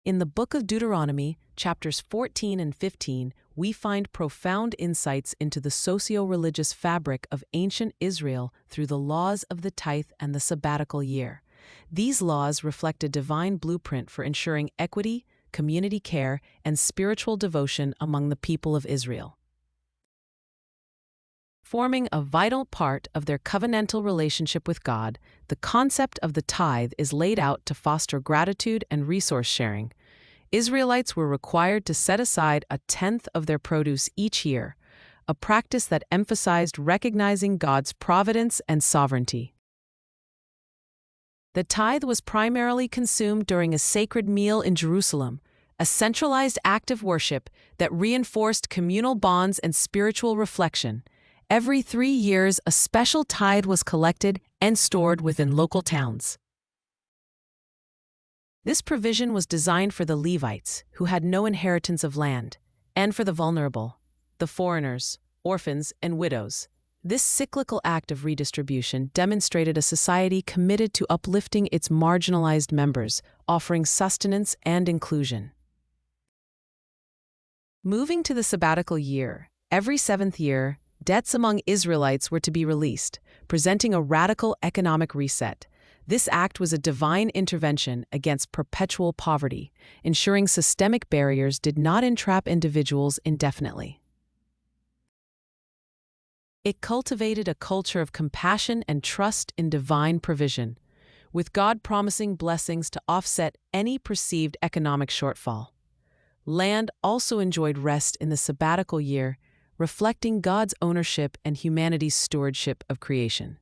In the book of Deuteronomy, chapters 14 and 15, we find profound insights into the socio-religious fabric of ancient Israel through the laws of the tithe and the Sabbatical year. These laws reflect a divine blueprint for ensuring equity, community care, and spiritual devotion among the people of Israel. Forming a vital part of their covenantal relationship with God, the concept of the tithe is laid out to foster gratitude and resource sharing. Israelites were required to set aside a tenth of their produce each year, a practice that emphasized recognizing God's providence and sovereignty. The tithe was primarily consumed during a sacred meal in Jerusalem, a centralized act of worship that reinforced communal bonds and spiritual reflection. Every 3 years, a special tithe was collected and stored within local towns. This provision was designed for the Levites, who had no inheritance of land, and for the vulnerable, the foreigners, orphans, and widows. This cyclical act of redistribution demonstrated a society committed to uplifting its marginalized members, offering sustenance and inclusion. Moving to the Sabbatical year, every 7th year, debts among Israelites were to be released, presenting a radical economic reset. This act was a divine intervention against perpetual poverty, ensuring systemic barriers did not entrap individuals indefinitely. It cultivated a culture of compassion and trust in divine provision, with God promising blessings to offset any perceived economic shortfall. Land also enjoyed rest in the Sabbatical year, reflecting God's ownership and humanity's stewardship of creation.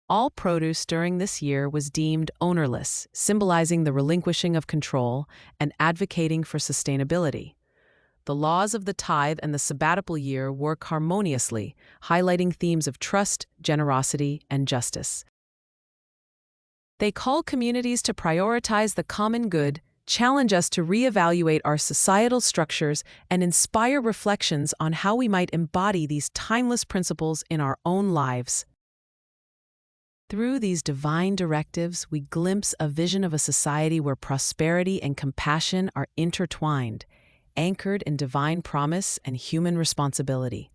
All produce during this year was deemed ownerless, symbolizing the relinquishing of control and advocating for sustainability. The laws of the tithe and the Sabbatical year work harmoniously, highlighting themes of trust, generosity, and justice. They call communities to prioritize the common good, challenge us to reevaluate our societal structures, and inspire reflections on how we might embody these timeless principles in our own lives. Through these divine directives, we glimpse a vision of a society where prosperity and compassion are intertwined, anchored in divine promise and human responsibility.